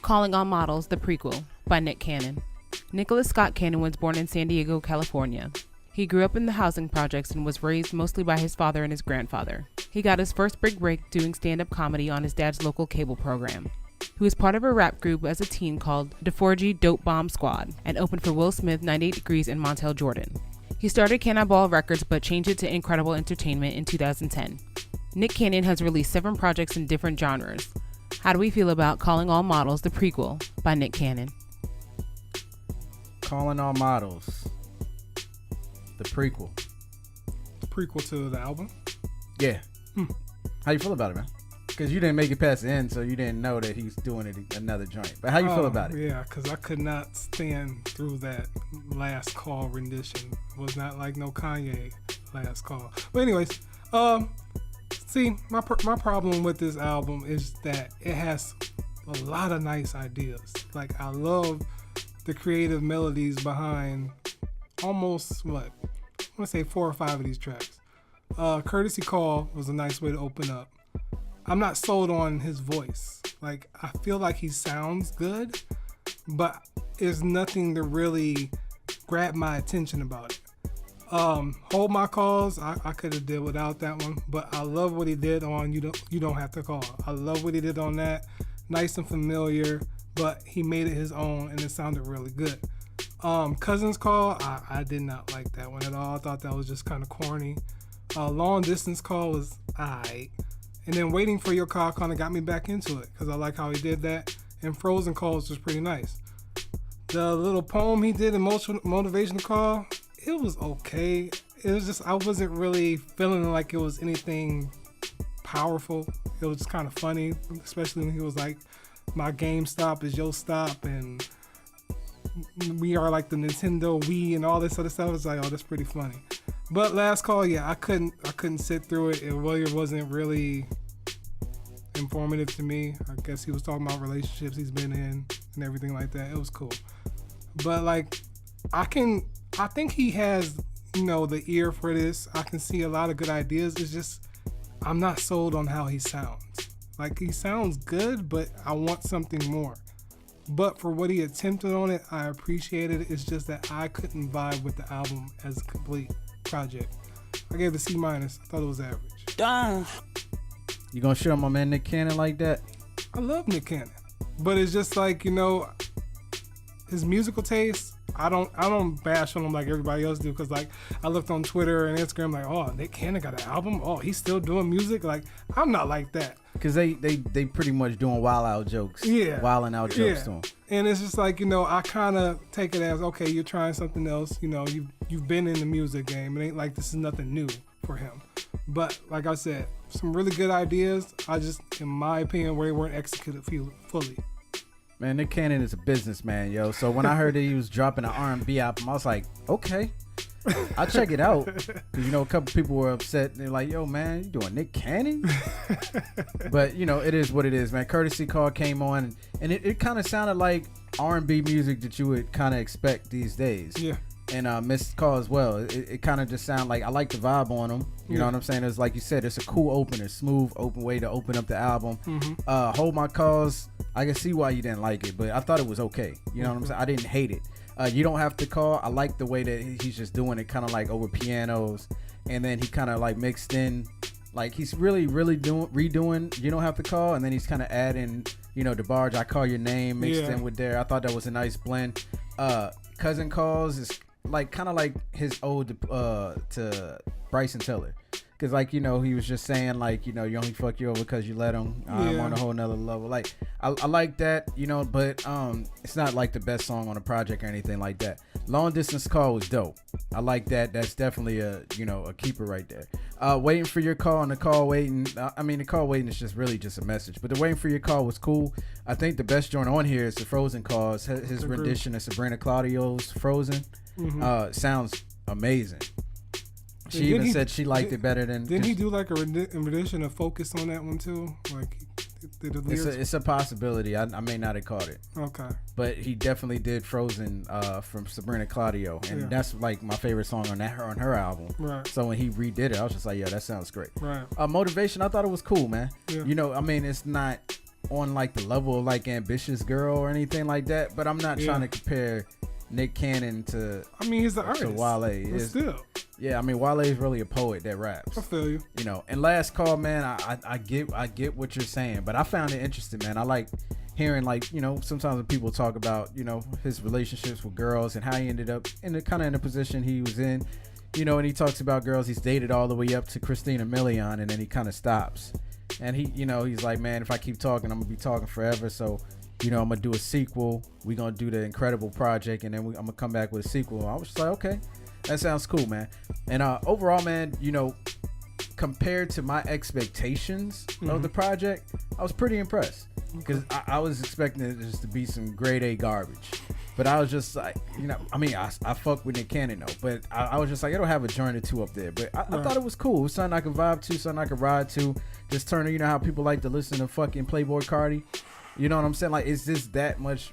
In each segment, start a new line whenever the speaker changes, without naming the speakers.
Calling All Models, the prequel, by Nick Cannon. Nicholas Scott Cannon was born in San Diego, California. He grew up in the housing projects and was raised mostly by his father and his grandfather. He got his first big break doing stand-up comedy on his dad's local cable program. He was part of a rap group as a teen called DeForgy Dope Bomb Squad and opened for Will Smith, 98 Degrees, and Montel Jordan. He started Can I Ball Records but changed it to Incredible Entertainment in 2010. Nick Cannon has released 7 projects in different genres. How do we feel about Calling All Models, the prequel, by Nick Cannon?
Calling All Models, the prequel.
The prequel to the album?
Yeah. How you feel about it, man? Because you didn't make it past the end, so you didn't know that he's doing it another joint. But how you feel about it?
Yeah, because I could not stand through that last call rendition. It was not like no Kanye last call. But anyways, see, my problem with this album is that it has a lot of nice ideas. Like, I love the creative melodies behind almost, I want to say 4 or 5 of these tracks. Courtesy Call was a nice way to open up. I'm not sold on his voice. Like, I feel like he sounds good, but there's nothing to really grab my attention about it. Hold My Calls, I could have did without that one, but I love what he did on You Don't Have to Call. I love what he did on that. Nice and familiar, but he made it his own and it sounded really good. Cousin's Call, I did not like that one at all. I thought that was just kind of corny. Long Distance Call was aight. And then Waiting for Your Call kind of got me back into it because I like how he did that. And Frozen Calls was pretty nice. The little poem he did in Motivational Call, it was okay. It was just, I wasn't really feeling like it was anything powerful. It was just kind of funny, especially when he was like, my GameStop is your stop, and we are like the Nintendo Wii and all this other stuff. It's like, oh, that's pretty funny. But Last Call, yeah, I couldn't sit through it. It really wasn't really informative to me. I guess he was talking about relationships he's been in and everything like that. It was cool. But like, I think he has, the ear for this. I can see a lot of good ideas. It's just, I'm not sold on how he sounds. Like, he sounds good, but I want something more. But for what he attempted on it, I appreciated it. It's just that I couldn't vibe with the album as a complete project. I gave it a C-. I thought it was average.
You gonna show my man Nick Cannon like that?
I love Nick Cannon, but it's just like, his musical taste, I don't bash on him like everybody else do, because like I looked on Twitter and Instagram like, oh, Nick Cannon got an album, oh, he's still doing music. Like, I'm not like that,
because they pretty much doing wild out jokes.
Yeah,
wilding out jokes to him.
And it's just like, I kind of take it as, okay, you're trying something else. You've been in the music game. It ain't like this is nothing new for him. But like I said, some really good ideas. I just, in my opinion, where they weren't executed fully.
Man, Nick Cannon is a businessman, yo. So when I heard that he was dropping an R&B album, I was like, okay, I'll check it out. Because, a couple people were upset. They're like, yo, man, you doing Nick Cannon? But, it is what it is, man. Courtesy Call came on, and it kind of sounded like R&B music that you would kind of expect these days.
Yeah.
And Missed Call as well. It kind of just sounded like, I like the vibe on them. You know what I'm saying? It's like you said, it's a cool opener, smooth, open way to open up the album.
Mm-hmm.
Hold My Calls, I can see why you didn't like it, but I thought it was okay. You know what I'm saying? I didn't hate it. You Don't Have to Call, I like the way that he's just doing it kind of like over pianos, and then he kind of like mixed in, like he's really redoing You Don't Have to Call, and then he's kind of adding, the barge, I Call Your Name mixed in with there. I thought that was a nice blend. Cousin Calls is like kind of like his ode to Bryson Tiller, because like he was just saying like you only fuck you over because you let him. I'm on a whole nother level. Like I like that, but it's not like the best song on the project or anything like that. Long Distance Call was dope. I like that. That's definitely a keeper right there. Waiting for Your Call and the Call Waiting. The Call Waiting is just really just a message, but the Waiting for Your Call was cool. I think the best joint on here is the Frozen Calls. His rendition of Sabrina Claudio's Frozen.
Mm-hmm.
Sounds amazing. She even said she liked it better than.
Didn't he do like a rendition of Focus on that one too? Like, did the lyrics?
It's a possibility. I may not have caught it.
Okay.
But he definitely did Frozen from Sabrina Claudio, and that's like my favorite song on her album.
Right.
So when he redid it, I was just like, yeah, that sounds great.
Right.
Motivation, I thought it was cool, man.
Yeah.
It's not on like the level of like Ambitious Girl or anything like that, but I'm not trying to compare Nick Cannon to.
I mean, he's the artist.
To Wale.
But still.
Yeah, I mean, Wale is really a poet that raps.
I feel you.
You know, and Last Call, man, I get what you're saying, but I found it interesting, man. I like hearing, like, you know, sometimes when people talk about, you know, his relationships with girls and how he ended up in the position he was in, you know, and he talks about girls he's dated all the way up to Christina Milian, and then he kind of stops. And he, you know, he's like, man, if I keep talking, I'm gonna be talking forever. So, you know, I'm gonna do a sequel. We're gonna do the Incredible project, and then I'm gonna come back with a sequel. I was just like, okay, that sounds cool, man. And overall, man, you know, compared to my expectations of the project, I was pretty impressed, because I was expecting it just to be some grade A garbage. But I was just like, you know, I mean, I fuck with Nick Cannon though, but I was just like, it'll have a joint or two up there. But I thought it was cool. It was something I could vibe to, something I could ride to. Just turn, you know how people like to listen to fucking Playboy Cardi? You know what I'm saying? Like, is this that much,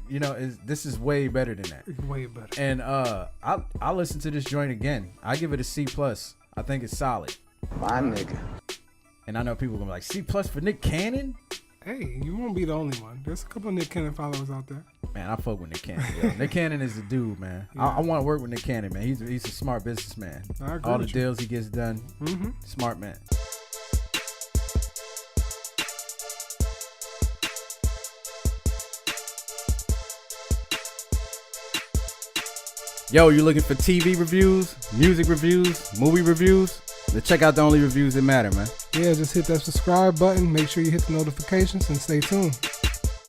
you know, this is way better than that.
Way better.
And I'll listen to this joint again. I give it a C+. I think it's solid.
My nigga.
And I know people gonna be like, C+ for Nick Cannon?
Hey, you won't be the only one. There's a couple of Nick Cannon followers out there.
Man, I fuck with Nick Cannon. Yo. Nick Cannon is the dude, man. Yeah. I want to work with Nick Cannon, man. He's a smart businessman.
I agree.
All the deals he gets done. Smart man. Yo, you looking for TV reviews, music reviews, movie reviews? Then check out the only reviews that matter, man.
Yeah, just hit that subscribe button. Make sure you hit the notifications and stay tuned.